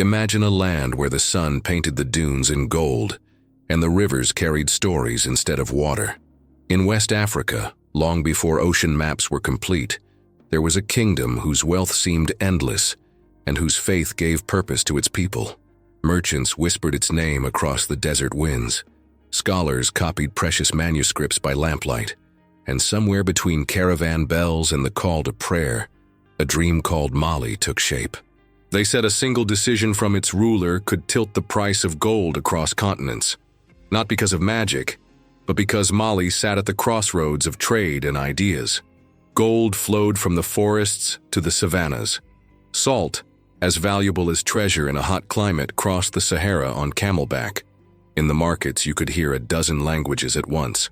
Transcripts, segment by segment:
Imagine a land where the sun painted the dunes in gold and the rivers carried stories instead of water. In West Africa, long before ocean maps were complete, there was a kingdom whose wealth seemed endless and whose faith gave purpose to its people. Merchants whispered its name across the desert winds. Scholars copied precious manuscripts by lamplight. And somewhere between caravan bells and the call to prayer, a dream called Mali took shape. They said a single decision from its ruler could tilt the price of gold across continents. Not because of magic, but because Mali sat at the crossroads of trade and ideas. Gold flowed from the forests to the savannas. Salt, as valuable as treasure in a hot climate, crossed the Sahara on camelback. In the markets, you could hear a dozen languages at once.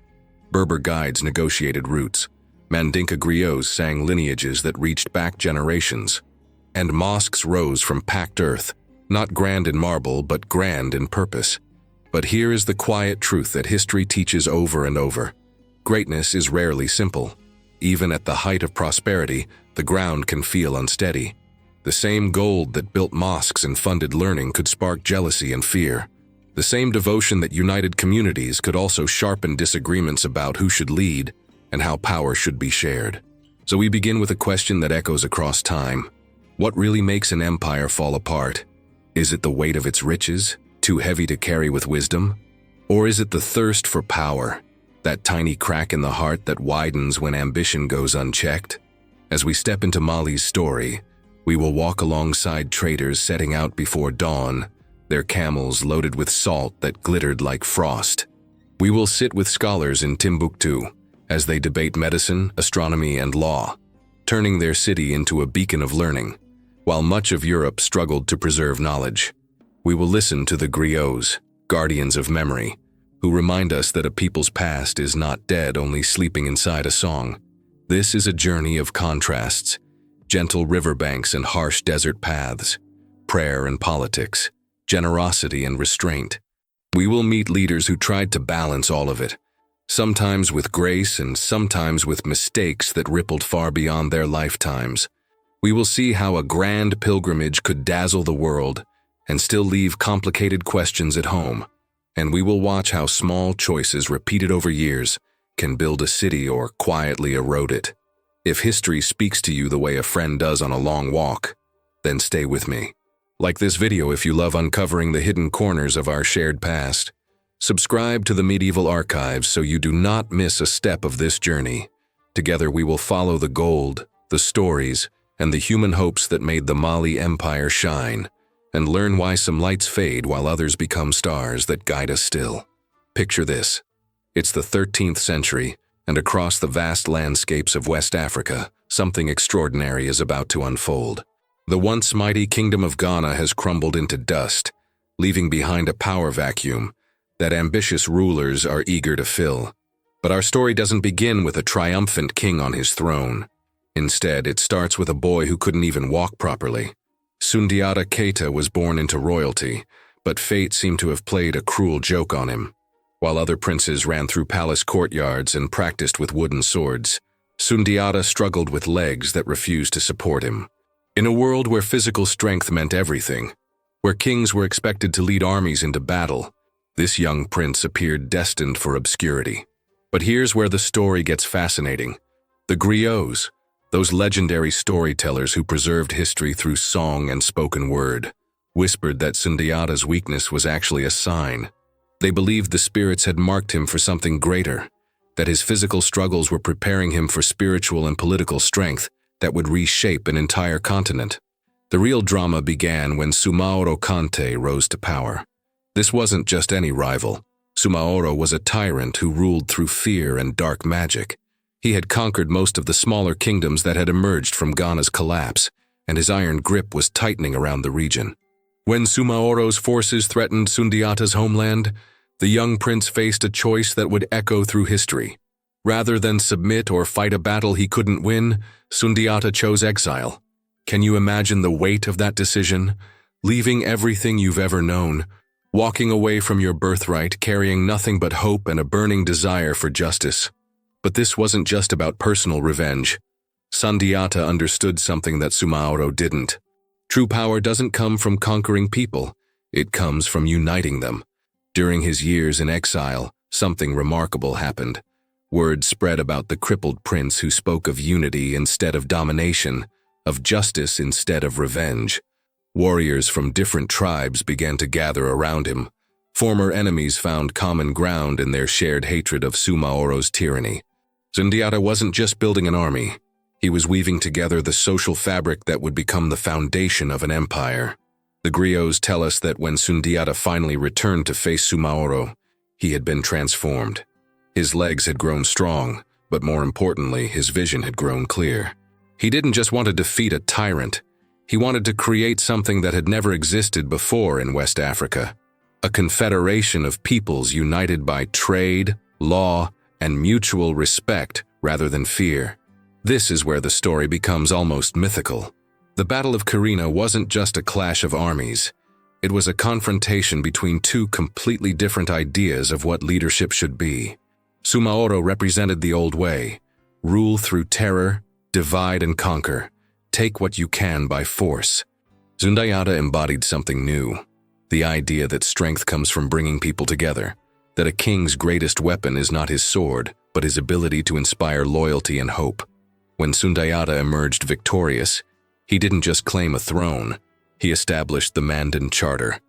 Berber guides negotiated routes. Mandinka griots sang lineages that reached back generations. And mosques rose from packed earth, not grand in marble, but grand in purpose. But here is the quiet truth that history teaches over and over. Greatness is rarely simple. Even at the height of prosperity, the ground can feel unsteady. The same gold that built mosques and funded learning could spark jealousy and fear. The same devotion that united communities could also sharpen disagreements about who should lead and how power should be shared. So we begin with a question that echoes across time. What really makes an empire fall apart? Is it the weight of its riches, too heavy to carry with wisdom? Or is it the thirst for power, that tiny crack in the heart that widens when ambition goes unchecked? As we step into Mali's story, we will walk alongside traders setting out before dawn, their camels loaded with salt that glittered like frost. We will sit with scholars in Timbuktu as they debate medicine, astronomy, and law, turning their city into a beacon of learning, while much of Europe struggled to preserve knowledge. We will listen to the griots, guardians of memory, who remind us that a people's past is not dead, only sleeping inside a song. This is a journey of contrasts, gentle riverbanks and harsh desert paths, prayer and politics, generosity and restraint. We will meet leaders who tried to balance all of it, sometimes with grace and sometimes with mistakes that rippled far beyond their lifetimes. We will see how a grand pilgrimage could dazzle the world and still leave complicated questions at home. And we will watch how small choices repeated over years can build a city or quietly erode it. If history speaks to you the way a friend does on a long walk, then stay with me. Like this video if you love uncovering the hidden corners of our shared past. Subscribe to the Medieval Archives so you do not miss a step of this journey. Together we will follow the gold, the stories, and the human hopes that made the Mali Empire shine, and learn why some lights fade while others become stars that guide us still. Picture this. It's the 13th century, and across the vast landscapes of West Africa, something extraordinary is about to unfold. The once mighty kingdom of Ghana has crumbled into dust, leaving behind a power vacuum that ambitious rulers are eager to fill. But our story doesn't begin with a triumphant king on his throne. Instead, it starts with a boy who couldn't even walk properly. Sundiata Keita was born into royalty, but fate seemed to have played a cruel joke on him. While other princes ran through palace courtyards and practiced with wooden swords, Sundiata struggled with legs that refused to support him. In a world where physical strength meant everything, where kings were expected to lead armies into battle, this young prince appeared destined for obscurity. But here's where the story gets fascinating. The griots, those legendary storytellers who preserved history through song and spoken word, whispered that Sundiata's weakness was actually a sign. They believed the spirits had marked him for something greater, that his physical struggles were preparing him for spiritual and political strength that would reshape an entire continent. The real drama began when Sumaoro Kante rose to power. This wasn't just any rival. Sumaoro was a tyrant who ruled through fear and dark magic. He had conquered most of the smaller kingdoms that had emerged from Ghana's collapse, and his iron grip was tightening around the region. When Sumaoro's forces threatened Sundiata's homeland, the young prince faced a choice that would echo through history. Rather than submit or fight a battle he couldn't win, Sundiata chose exile. Can you imagine the weight of that decision? Leaving everything you've ever known, walking away from your birthright, carrying nothing but hope and a burning desire for justice. But this wasn't just about personal revenge. Sundiata understood something that Sumaoro didn't. True power doesn't come from conquering people, it comes from uniting them. During his years in exile, something remarkable happened. Word spread about the crippled prince who spoke of unity instead of domination, of justice instead of revenge. Warriors from different tribes began to gather around him. Former enemies found common ground in their shared hatred of Sumaoro's tyranny. Sundiata wasn't just building an army. He was weaving together the social fabric that would become the foundation of an empire. The griots tell us that when Sundiata finally returned to face Sumaoro, he had been transformed. His legs had grown strong, but more importantly, his vision had grown clear. He didn't just want to defeat a tyrant. He wanted to create something that had never existed before in West Africa. A confederation of peoples united by trade, law, and mutual respect rather than fear. This is where the story becomes almost mythical. The Battle of Karina wasn't just a clash of armies. It was a confrontation between two completely different ideas of what leadership should be. Sumaoro represented the old way: rule through terror, divide and conquer, take what you can by force. Sundiata embodied something new, the idea that strength comes from bringing people together, that a king's greatest weapon is not his sword, but his ability to inspire loyalty and hope. When Sundiata emerged victorious, he didn't just claim a throne, he established the Mandan Charter,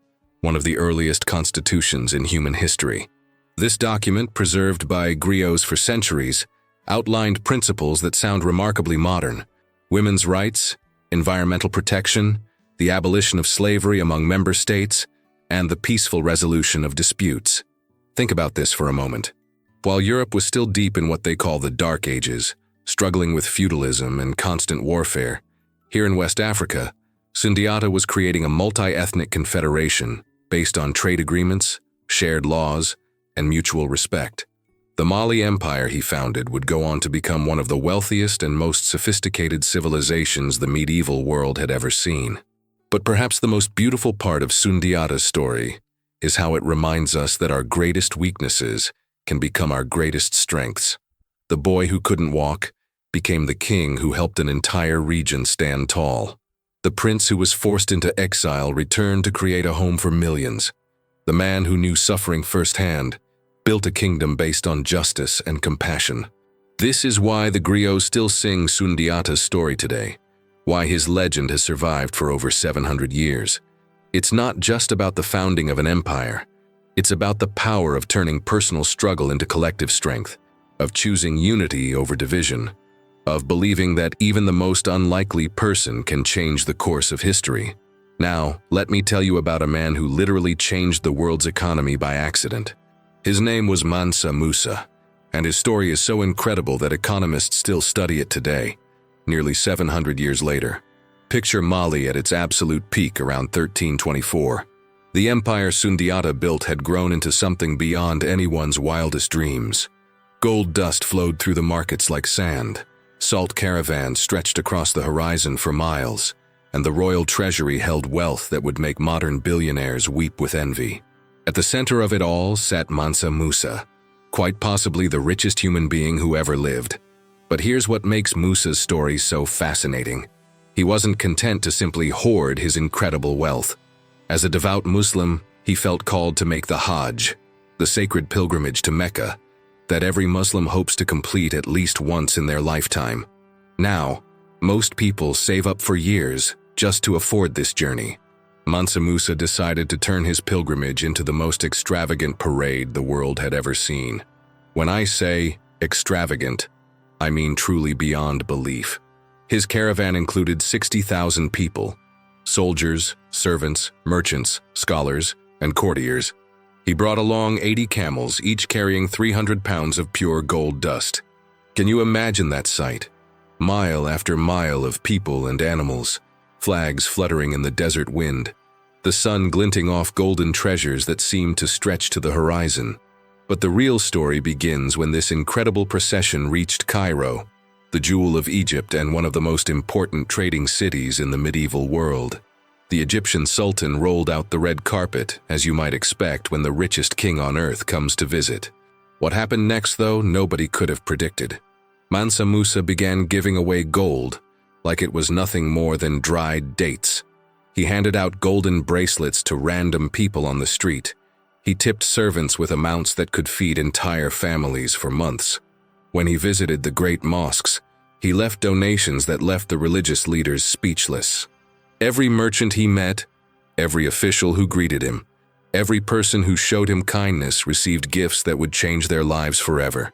one of the earliest constitutions in human history. This document, preserved by griots for centuries, outlined principles that sound remarkably modern: women's rights, environmental protection, the abolition of slavery among member states, and the peaceful resolution of disputes. Think about this for a moment. While Europe was still deep in what they call the Dark Ages, struggling with feudalism and constant warfare, here in West Africa, Sundiata was creating a multi-ethnic confederation based on trade agreements, shared laws, and mutual respect. The Mali Empire he founded would go on to become one of the wealthiest and most sophisticated civilizations the medieval world had ever seen. But perhaps the most beautiful part of Sundiata's story is how it reminds us that our greatest weaknesses can become our greatest strengths. The boy who couldn't walk became the king who helped an entire region stand tall. The prince who was forced into exile returned to create a home for millions. The man who knew suffering firsthand built a kingdom based on justice and compassion. This is why the griots still sing Sundiata's story today, why his legend has survived for over 700 years. It's not just about the founding of an empire. It's about the power of turning personal struggle into collective strength, of choosing unity over division, of believing that even the most unlikely person can change the course of history. Now, let me tell you about a man who literally changed the world's economy by accident. His name was Mansa Musa, and his story is so incredible that economists still study it today, nearly 700 years later. Picture Mali at its absolute peak around 1324. The empire Sundiata built had grown into something beyond anyone's wildest dreams. Gold dust flowed through the markets like sand. Salt caravans stretched across the horizon for miles, and the royal treasury held wealth that would make modern billionaires weep with envy. At the center of it all sat Mansa Musa, quite possibly the richest human being who ever lived. But here's what makes Musa's story so fascinating. He wasn't content to simply hoard his incredible wealth. As a devout Muslim, he felt called to make the hajj, the sacred pilgrimage to Mecca, that every Muslim hopes to complete at least once in their lifetime. Now, most people save up for years just to afford this journey. Mansa Musa decided to turn his pilgrimage into the most extravagant parade the world had ever seen. When I say extravagant, I mean truly beyond belief. His caravan included 60,000 people: soldiers, servants, merchants, scholars, and courtiers. He brought along 80 camels, each carrying 300 pounds of pure gold dust. Can you imagine that sight? Mile after mile of people and animals, flags fluttering in the desert wind, the sun glinting off golden treasures that seemed to stretch to the horizon. But the real story begins when this incredible procession reached Cairo, the jewel of Egypt and one of the most important trading cities in the medieval world. The Egyptian sultan rolled out the red carpet, as you might expect when the richest king on earth comes to visit. What happened next, though, nobody could have predicted. Mansa Musa began giving away gold, like it was nothing more than dried dates. He handed out golden bracelets to random people on the street. He tipped servants with amounts that could feed entire families for months. When he visited the great mosques, he left donations that left the religious leaders speechless. Every merchant he met, every official who greeted him, every person who showed him kindness received gifts that would change their lives forever.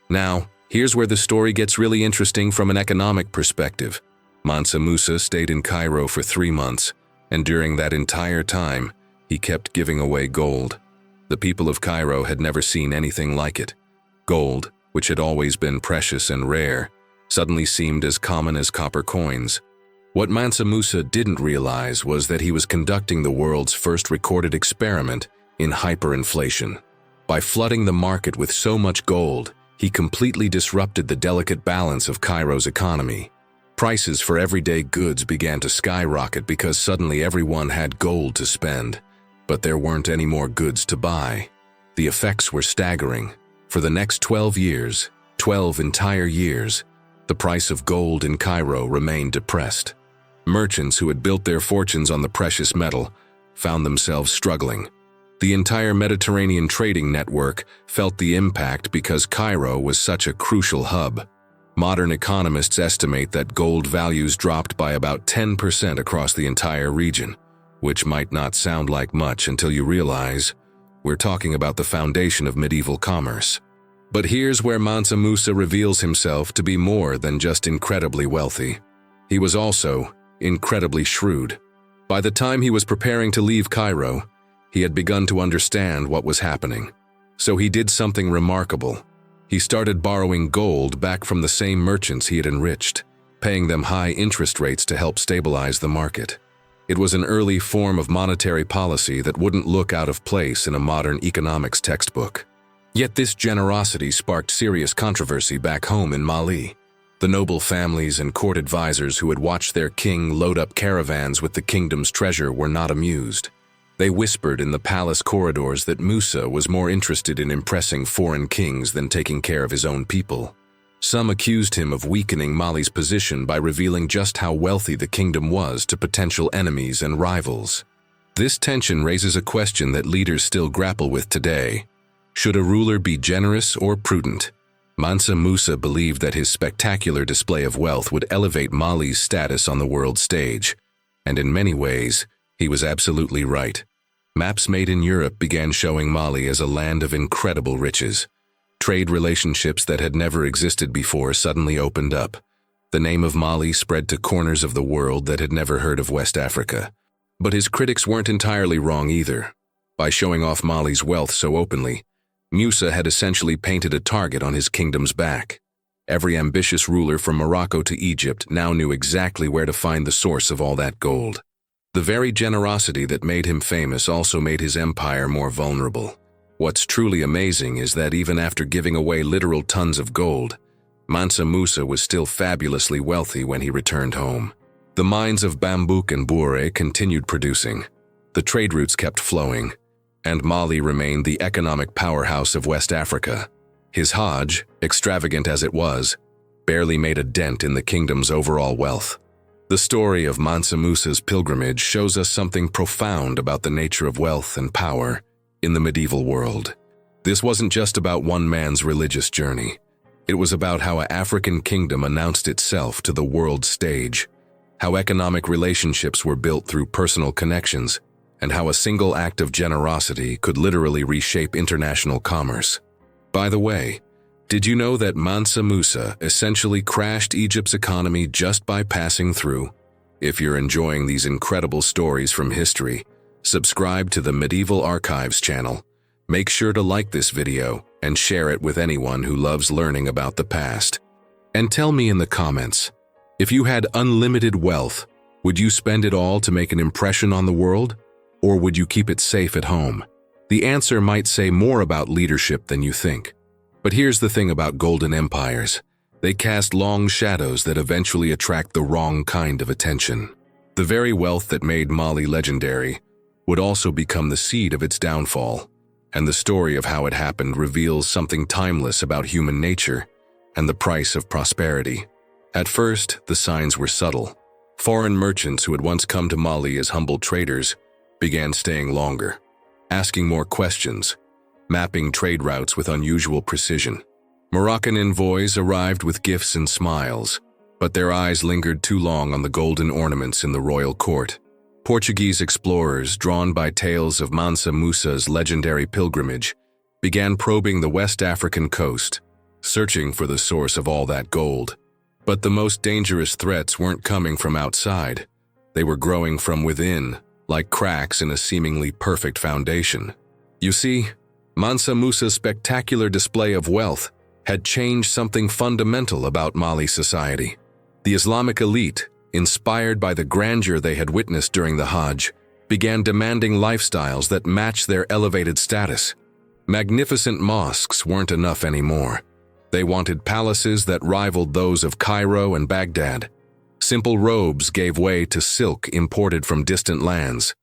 Now, here's where the story gets really interesting from an economic perspective. Mansa Musa stayed in Cairo for 3 months, and during that entire time, he kept giving away gold. The people of Cairo had never seen anything like it. Gold, which had always been precious and rare, suddenly seemed as common as copper coins. What Mansa Musa didn't realize was that he was conducting the world's first recorded experiment in hyperinflation. By flooding the market with so much gold, he completely disrupted the delicate balance of Cairo's economy. Prices for everyday goods began to skyrocket because suddenly everyone had gold to spend, but there weren't any more goods to buy. The effects were staggering. For the next 12 years, 12 entire years, the price of gold in Cairo remained depressed. Merchants who had built their fortunes on the precious metal found themselves struggling. The entire Mediterranean trading network felt the impact because Cairo was such a crucial hub. Modern economists estimate that gold values dropped by about 10% across the entire region, which might not sound like much until you realize we're talking about the foundation of medieval commerce. But here's where Mansa Musa reveals himself to be more than just incredibly wealthy. He was also incredibly shrewd. By the time he was preparing to leave Cairo, he had begun to understand what was happening. So he did something remarkable. He started borrowing gold back from the same merchants he had enriched, paying them high interest rates to help stabilize the market. It was an early form of monetary policy that wouldn't look out of place in a modern economics textbook. Yet this generosity sparked serious controversy back home in Mali. The noble families and court advisors who had watched their king load up caravans with the kingdom's treasure were not amused. They whispered in the palace corridors that Musa was more interested in impressing foreign kings than taking care of his own people. Some accused him of weakening Mali's position by revealing just how wealthy the kingdom was to potential enemies and rivals. This tension raises a question that leaders still grapple with today. Should a ruler be generous or prudent? Mansa Musa believed that his spectacular display of wealth would elevate Mali's status on the world stage, and in many ways, he was absolutely right. Maps made in Europe began showing Mali as a land of incredible riches. Trade relationships that had never existed before suddenly opened up. The name of Mali spread to corners of the world that had never heard of West Africa. But his critics weren't entirely wrong either. By showing off Mali's wealth so openly, Musa had essentially painted a target on his kingdom's back. Every ambitious ruler from Morocco to Egypt now knew exactly where to find the source of all that gold. The very generosity that made him famous also made his empire more vulnerable. What's truly amazing is that even after giving away literal tons of gold, Mansa Musa was still fabulously wealthy when he returned home. The mines of Bambouk and Bouré continued producing. The trade routes kept flowing, and Mali remained the economic powerhouse of West Africa. His hajj, extravagant as it was, barely made a dent in the kingdom's overall wealth. The story of Mansa Musa's pilgrimage shows us something profound about the nature of wealth and power in the medieval world. This wasn't just about one man's religious journey. It was about how an African kingdom announced itself to the world stage, how economic relationships were built through personal connections, and how a single act of generosity could literally reshape international commerce. By the way, did you know that Mansa Musa essentially crashed Egypt's economy just by passing through? If you're enjoying these incredible stories from history, subscribe to the Medieval Archives channel. Make sure to like this video and share it with anyone who loves learning about the past. And tell me in the comments, if you had unlimited wealth, would you spend it all to make an impression on the world? Or would you keep it safe at home? The answer might say more about leadership than you think. But here's the thing about golden empires. They cast long shadows that eventually attract the wrong kind of attention. The very wealth that made Mali legendary would also become the seed of its downfall. And the story of how it happened reveals something timeless about human nature and the price of prosperity. At first, the signs were subtle. Foreign merchants who had once come to Mali as humble traders began staying longer, asking more questions, mapping trade routes with unusual precision. Moroccan envoys arrived with gifts and smiles, but their eyes lingered too long on the golden ornaments in the royal court. Portuguese explorers, drawn by tales of Mansa Musa's legendary pilgrimage, began probing the West African coast, searching for the source of all that gold. But the most dangerous threats weren't coming from outside. They were growing from within, like cracks in a seemingly perfect foundation. You see, Mansa Musa's spectacular display of wealth had changed something fundamental about Mali society. The Islamic elite, inspired by the grandeur they had witnessed during the Hajj, began demanding lifestyles that matched their elevated status. Magnificent mosques weren't enough anymore. They wanted palaces that rivaled those of Cairo and Baghdad. Simple robes gave way to silk imported from distant lands.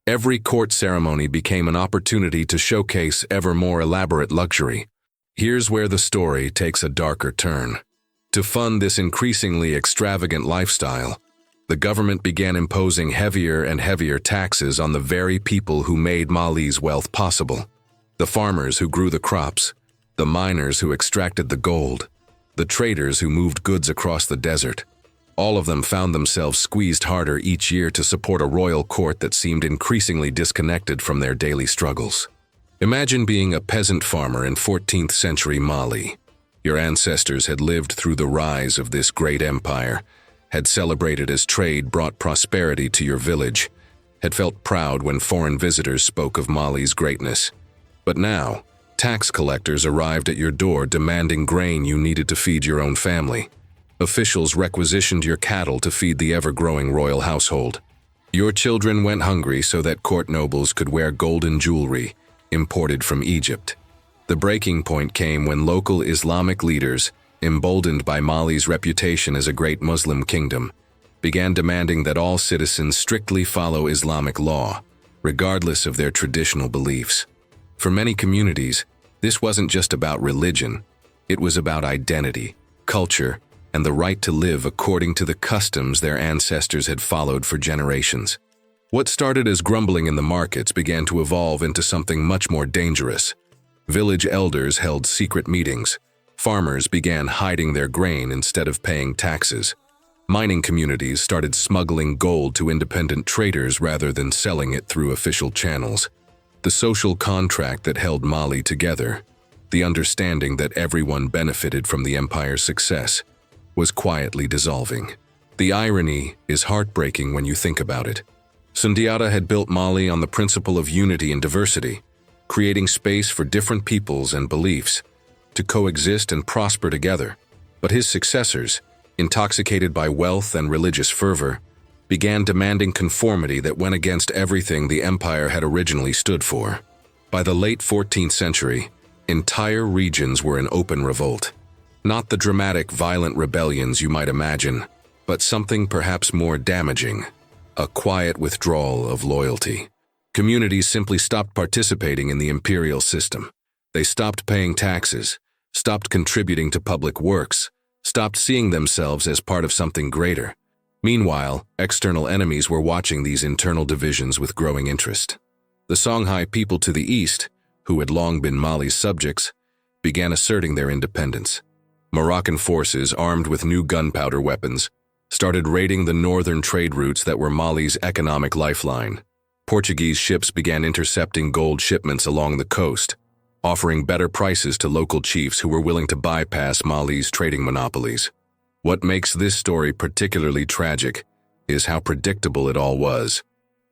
Every court ceremony became an opportunity to showcase ever more elaborate luxury. Here's where the story takes a darker turn. To fund this increasingly extravagant lifestyle, the government began imposing heavier and heavier taxes on the very people who made Mali's wealth possible. The farmers who grew the crops, the miners who extracted the gold, the traders who moved goods across the desert. All of them found themselves squeezed harder each year to support a royal court that seemed increasingly disconnected from their daily struggles. Imagine being a peasant farmer in 14th century Mali. Your ancestors had lived through the rise of this great empire, had celebrated as trade brought prosperity to your village, had felt proud when foreign visitors spoke of Mali's greatness. But now, tax collectors arrived at your door demanding grain you needed to feed your own family. Officials requisitioned your cattle to feed the ever-growing royal household. Your children went hungry so that court nobles could wear golden jewelry, imported from Egypt. The breaking point came when local Islamic leaders, emboldened by Mali's reputation as a great Muslim kingdom, began demanding that all citizens strictly follow Islamic law, regardless of their traditional beliefs. For many communities, this wasn't just about religion. It was about identity, culture, and the right to live according to the customs their ancestors had followed for generations. What started as grumbling in the markets began to evolve into something much more dangerous. Village elders held secret meetings. Farmers began hiding their grain instead of paying taxes. Mining communities started smuggling gold to independent traders rather than selling it through official channels. The social contract that held Mali together, the understanding that everyone benefited from the empire's success, was quietly dissolving. The irony is heartbreaking when you think about it. Sundiata had built Mali on the principle of unity and diversity, creating space for different peoples and beliefs to coexist and prosper together. But his successors, intoxicated by wealth and religious fervor, began demanding conformity that went against everything the empire had originally stood for. By the late 14th century, entire regions were in open revolt. Not the dramatic, violent rebellions you might imagine, but something perhaps more damaging, a quiet withdrawal of loyalty. Communities simply stopped participating in the imperial system. They stopped paying taxes, stopped contributing to public works, stopped seeing themselves as part of something greater. Meanwhile, external enemies were watching these internal divisions with growing interest. The Songhai people to the east, who had long been Mali's subjects, began asserting their independence. Moroccan forces, armed with new gunpowder weapons, started raiding the northern trade routes that were Mali's economic lifeline. Portuguese ships began intercepting gold shipments along the coast, offering better prices to local chiefs who were willing to bypass Mali's trading monopolies. What makes this story particularly tragic is how predictable it all was.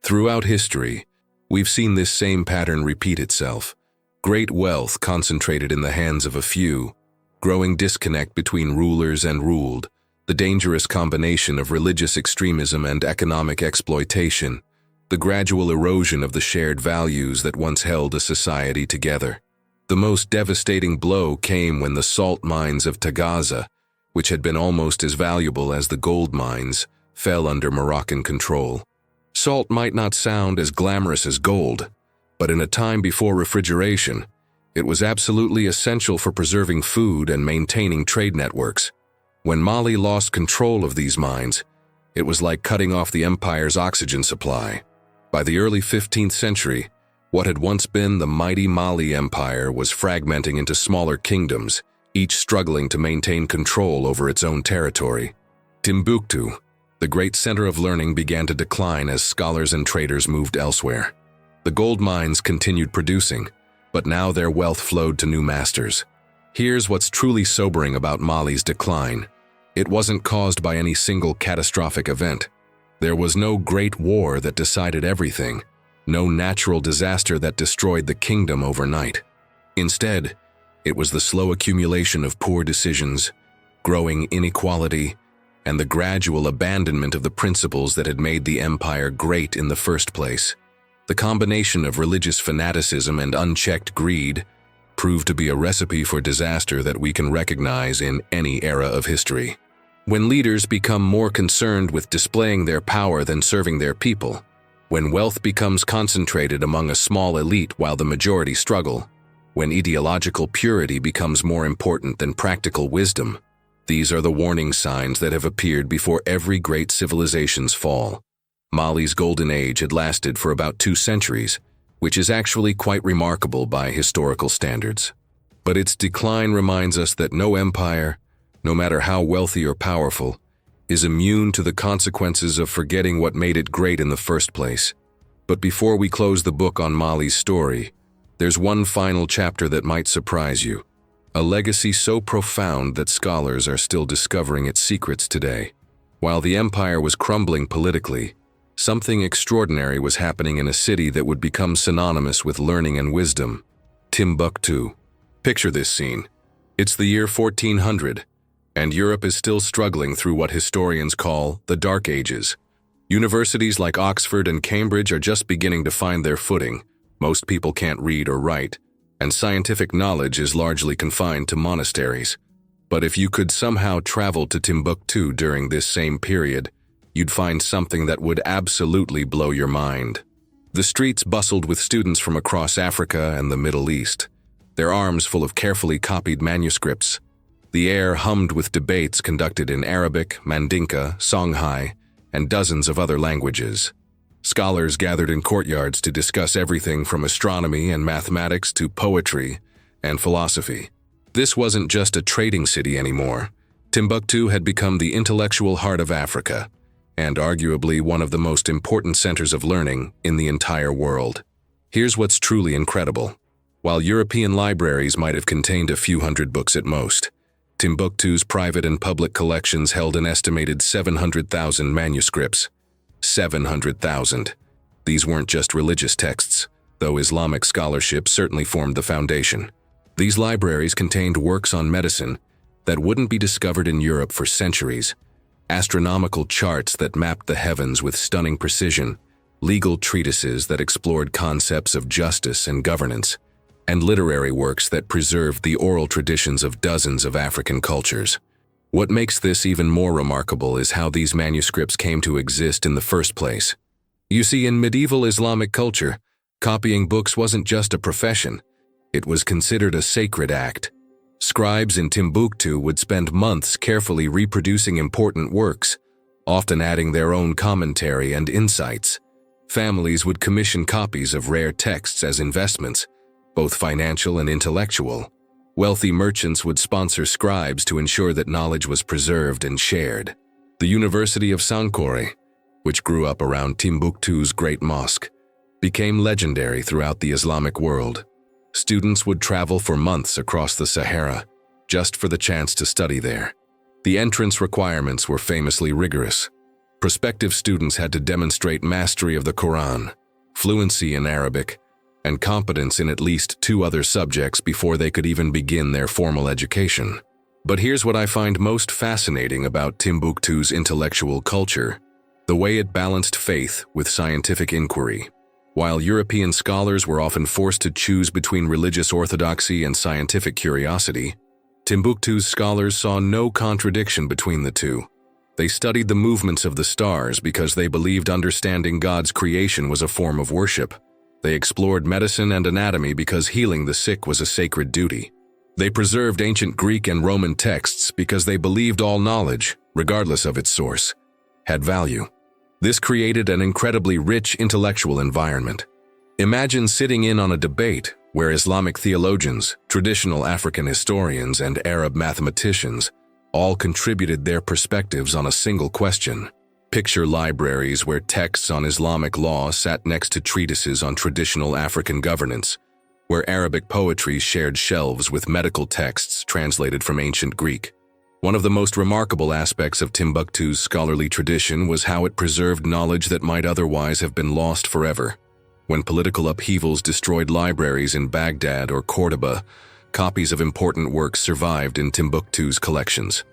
Throughout history, we've seen this same pattern repeat itself. Great wealth concentrated in the hands of a few, growing disconnect between rulers and ruled, the dangerous combination of religious extremism and economic exploitation, the gradual erosion of the shared values that once held a society together. The most devastating blow came when the salt mines of Tagaza, which had been almost as valuable as the gold mines, fell under Moroccan control. Salt might not sound as glamorous as gold, but in a time before refrigeration, it was absolutely essential for preserving food and maintaining trade networks. When Mali lost control of these mines, It was like cutting off the empire's oxygen supply. By the early 15th century, what had once been the mighty Mali Empire was fragmenting into smaller kingdoms, each struggling to maintain control over its own territory. Timbuktu, the great center of learning, began to decline as scholars and traders moved elsewhere. The gold mines continued producing, but now their wealth flowed to new masters. Here's what's truly sobering about Mali's decline. It wasn't caused by any single catastrophic event. There was no great war that decided everything, no natural disaster that destroyed the kingdom overnight. Instead, it was the slow accumulation of poor decisions, growing inequality, and the gradual abandonment of the principles that had made the empire great in the first place. The combination of religious fanaticism and unchecked greed proved to be a recipe for disaster that we can recognize in any era of history. When leaders become more concerned with displaying their power than serving their people, when wealth becomes concentrated among a small elite while the majority struggle, when ideological purity becomes more important than practical wisdom, these are the warning signs that have appeared before every great civilization's fall. Mali's golden age had lasted for about 2 centuries, which is actually quite remarkable by historical standards. But its decline reminds us that no empire, no matter how wealthy or powerful, is immune to the consequences of forgetting what made it great in the first place. But before we close the book on Mali's story, there's one final chapter that might surprise you. A legacy so profound that scholars are still discovering its secrets today. While the empire was crumbling politically, something extraordinary was happening in a city that would become synonymous with learning and wisdom: Timbuktu. Picture this scene. It's the year 1400, and Europe is still struggling through what historians call the Dark Ages. Universities like Oxford and Cambridge are just beginning to find their footing. Most people can't read or write, and scientific knowledge is largely confined to monasteries. But if you could somehow travel to Timbuktu during this same period, you'd find something that would absolutely blow your mind. The streets bustled with students from across Africa and the Middle East, their arms full of carefully copied manuscripts. The air hummed with debates conducted in Arabic, Mandinka, Songhai, and dozens of other languages. Scholars gathered in courtyards to discuss everything from astronomy and mathematics to poetry and philosophy. This wasn't just a trading city anymore. Timbuktu had become the intellectual heart of Africa, and arguably one of the most important centers of learning in the entire world. Here's what's truly incredible. While European libraries might have contained a few hundred books at most, Timbuktu's private and public collections held an estimated 700,000 manuscripts. 700,000. These weren't just religious texts, though Islamic scholarship certainly formed the foundation. These libraries contained works on medicine that wouldn't be discovered in Europe for centuries, astronomical charts that mapped the heavens with stunning precision, legal treatises that explored concepts of justice and governance, and literary works that preserved the oral traditions of dozens of African cultures. What makes this even more remarkable is how these manuscripts came to exist in the first place. You see, in medieval Islamic culture, copying books wasn't just a profession. It was considered a sacred act. Scribes in Timbuktu would spend months carefully reproducing important works, often adding their own commentary and insights. Families would commission copies of rare texts as investments, both financial and intellectual. Wealthy merchants would sponsor scribes to ensure that knowledge was preserved and shared. The University of Sankore, which grew up around Timbuktu's great mosque, became legendary throughout the Islamic world. Students would travel for months across the Sahara just for the chance to study there. The entrance requirements were famously rigorous. Prospective students had to demonstrate mastery of the Quran, fluency in Arabic, and competence in at least 2 other subjects before they could even begin their formal education. But here's what I find most fascinating about Timbuktu's intellectual culture: the way it balanced faith with scientific inquiry. While European scholars were often forced to choose between religious orthodoxy and scientific curiosity, Timbuktu's scholars saw no contradiction between the two. They studied the movements of the stars because they believed understanding God's creation was a form of worship. They explored medicine and anatomy because healing the sick was a sacred duty. They preserved ancient Greek and Roman texts because they believed all knowledge, regardless of its source, had value. This created an incredibly rich intellectual environment. Imagine sitting in on a debate where Islamic theologians, traditional African historians, and Arab mathematicians all contributed their perspectives on a single question. Picture libraries where texts on Islamic law sat next to treatises on traditional African governance, where Arabic poetry shared shelves with medical texts translated from ancient Greek. One of the most remarkable aspects of Timbuktu's scholarly tradition was how it preserved knowledge that might otherwise have been lost forever. When political upheavals destroyed libraries in Baghdad or Cordoba, copies of important works survived in Timbuktu's collections.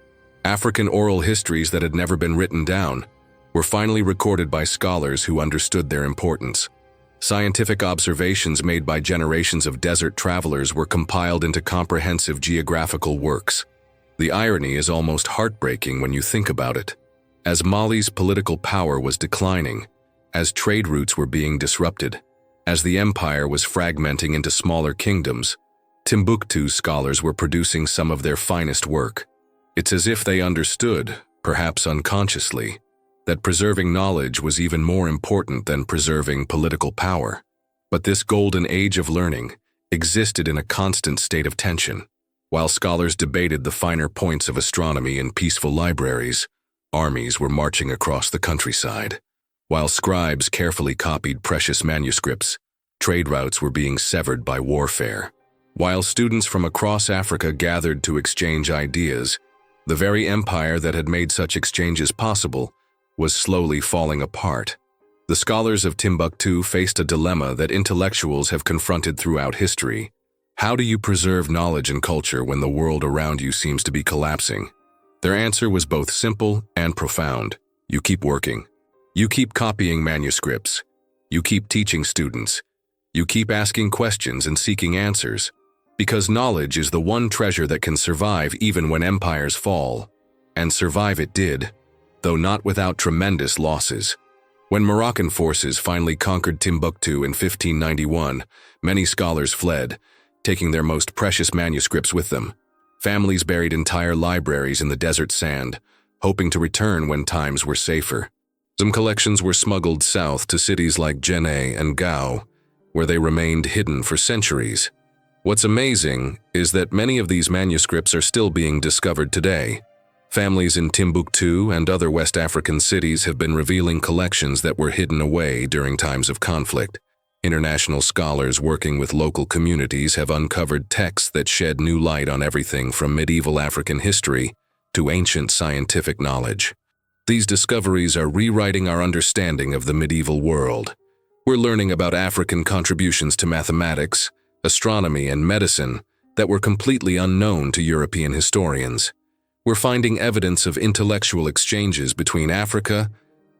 African oral histories that had never been written down were finally recorded by scholars who understood their importance. Scientific observations made by generations of desert travelers were compiled into comprehensive geographical works. The irony is almost heartbreaking when you think about it. As Mali's political power was declining, as trade routes were being disrupted, as the empire was fragmenting into smaller kingdoms, Timbuktu scholars were producing some of their finest work. It's as if they understood, perhaps unconsciously, that preserving knowledge was even more important than preserving political power. But this golden age of learning existed in a constant state of tension. While scholars debated the finer points of astronomy in peaceful libraries, armies were marching across the countryside. While scribes carefully copied precious manuscripts, trade routes were being severed by warfare. While students from across Africa gathered to exchange ideas, the very empire that had made such exchanges possible was slowly falling apart. The scholars of Timbuktu faced a dilemma that intellectuals have confronted throughout history. How do you preserve knowledge and culture when the world around you seems to be collapsing? Their answer was both simple and profound. You keep working. You keep copying manuscripts. You keep teaching students. You keep asking questions and seeking answers. Because knowledge is the one treasure that can survive even when empires fall. And survive it did, though not without tremendous losses. When Moroccan forces finally conquered Timbuktu in 1591, many scholars fled, taking their most precious manuscripts with them. Families buried entire libraries in the desert sand, hoping to return when times were safer. Some collections were smuggled south to cities like Djenné and Gao, where they remained hidden for centuries. What's amazing is that many of these manuscripts are still being discovered today. Families in Timbuktu and other West African cities have been revealing collections that were hidden away during times of conflict. International scholars working with local communities have uncovered texts that shed new light on everything from medieval African history to ancient scientific knowledge. These discoveries are rewriting our understanding of the medieval world. We're learning about African contributions to mathematics, astronomy, and medicine that were completely unknown to European historians. We're finding evidence of intellectual exchanges between Africa,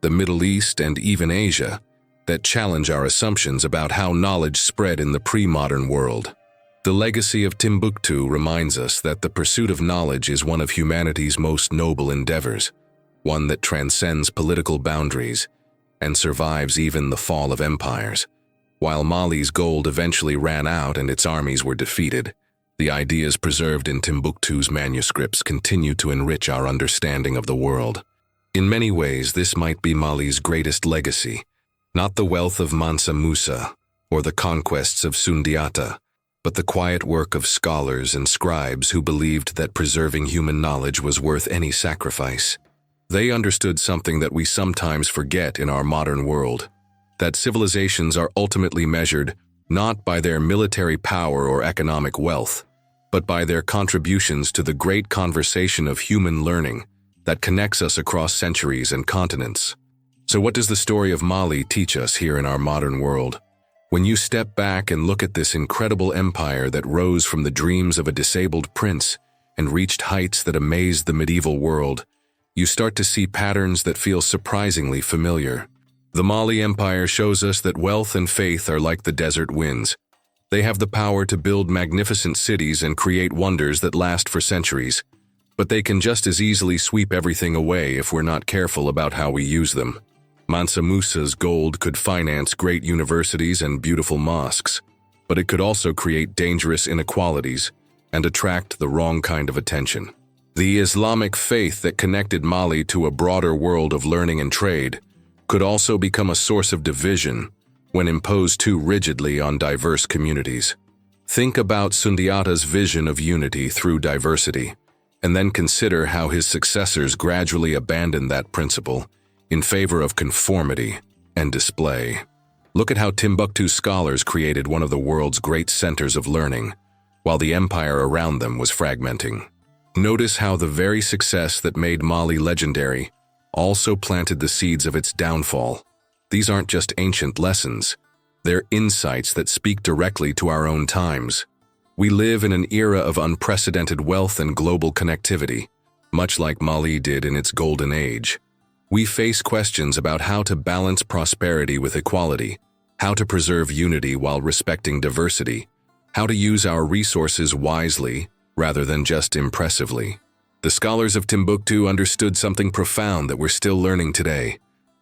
the Middle East, and even Asia that challenge our assumptions about how knowledge spread in the pre-modern world. The legacy of Timbuktu reminds us that the pursuit of knowledge is one of humanity's most noble endeavors, one that transcends political boundaries and survives even the fall of empires. While Mali's gold eventually ran out and its armies were defeated, the ideas preserved in Timbuktu's manuscripts continue to enrich our understanding of the world. In many ways, this might be Mali's greatest legacy, not the wealth of Mansa Musa or the conquests of Sundiata, but the quiet work of scholars and scribes who believed that preserving human knowledge was worth any sacrifice. They understood something that we sometimes forget in our modern world, that civilizations are ultimately measured not by their military power or economic wealth, but by their contributions to the great conversation of human learning that connects us across centuries and continents. So what does the story of Mali teach us here in our modern world? When you step back and look at this incredible empire that rose from the dreams of a disabled prince and reached heights that amazed the medieval world, you start to see patterns that feel surprisingly familiar. The Mali Empire shows us that wealth and faith are like the desert winds. They have the power to build magnificent cities and create wonders that last for centuries, but they can just as easily sweep everything away if we're not careful about how we use them. Mansa Musa's gold could finance great universities and beautiful mosques, but it could also create dangerous inequalities and attract the wrong kind of attention. The Islamic faith that connected Mali to a broader world of learning and trade could also become a source of division when imposed too rigidly on diverse communities. Think about Sundiata's vision of unity through diversity, and then consider how his successors gradually abandoned that principle in favor of conformity and display. Look at how Timbuktu scholars created one of the world's great centers of learning, while the empire around them was fragmenting. Notice how the very success that made Mali legendary also planted the seeds of its downfall. These aren't just ancient lessons, they're insights that speak directly to our own times. We live in an era of unprecedented wealth and global connectivity, much like Mali did in its golden age. We face questions about how to balance prosperity with equality, how to preserve unity while respecting diversity, how to use our resources wisely rather than just impressively. The scholars of Timbuktu understood something profound that we're still learning today,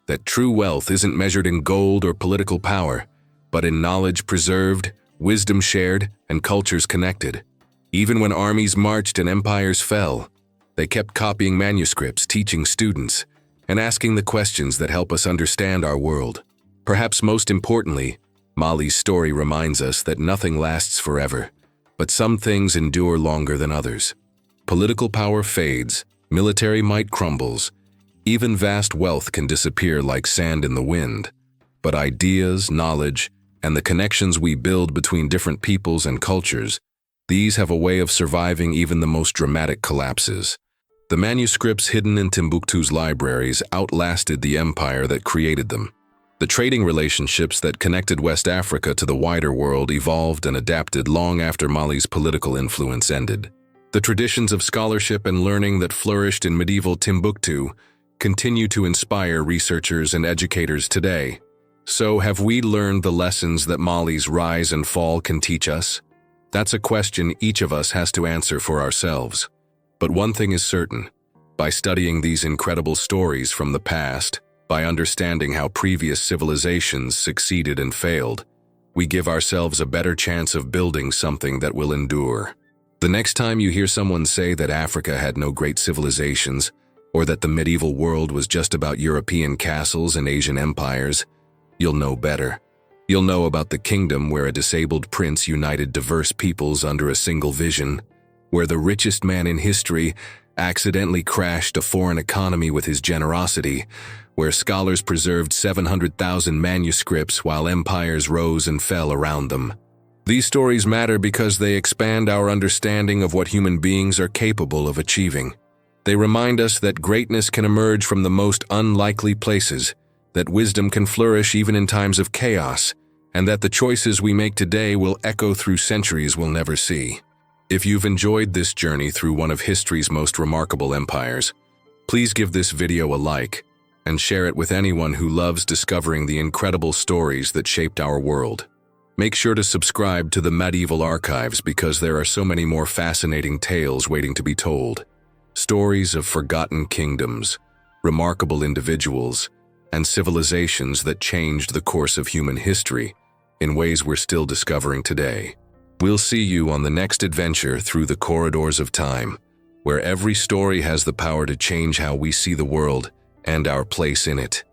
that true wealth isn't measured in gold or political power, but in knowledge preserved, wisdom shared, and cultures connected. Even when armies marched and empires fell, they kept copying manuscripts, teaching students, and asking the questions that help us understand our world. Perhaps most importantly, Mali's story reminds us that nothing lasts forever, but some things endure longer than others. Political power fades, military might crumbles, even vast wealth can disappear like sand in the wind. But ideas, knowledge, and the connections we build between different peoples and cultures, these have a way of surviving even the most dramatic collapses. The manuscripts hidden in Timbuktu's libraries outlasted the empire that created them. The trading relationships that connected West Africa to the wider world evolved and adapted long after Mali's political influence ended. The traditions of scholarship and learning that flourished in medieval Timbuktu continue to inspire researchers and educators today. So, have we learned the lessons that Mali's rise and fall can teach us? That's a question each of us has to answer for ourselves. But one thing is certain: by studying these incredible stories from the past, by understanding how previous civilizations succeeded and failed, we give ourselves a better chance of building something that will endure. The next time you hear someone say that Africa had no great civilizations, or that the medieval world was just about European castles and Asian empires, you'll know better. You'll know about the kingdom where a disabled prince united diverse peoples under a single vision, where the richest man in history accidentally crashed a foreign economy with his generosity, where scholars preserved 700,000 manuscripts while empires rose and fell around them. These stories matter because they expand our understanding of what human beings are capable of achieving. They remind us that greatness can emerge from the most unlikely places, that wisdom can flourish even in times of chaos, and that the choices we make today will echo through centuries we'll never see. If you've enjoyed this journey through one of history's most remarkable empires, please give this video a like and share it with anyone who loves discovering the incredible stories that shaped our world. Make sure to subscribe to the Medieval Archives because there are so many more fascinating tales waiting to be told. Stories of forgotten kingdoms, remarkable individuals, and civilizations that changed the course of human history in ways we're still discovering today. We'll see you on the next adventure through the corridors of time, where every story has the power to change how we see the world and our place in it.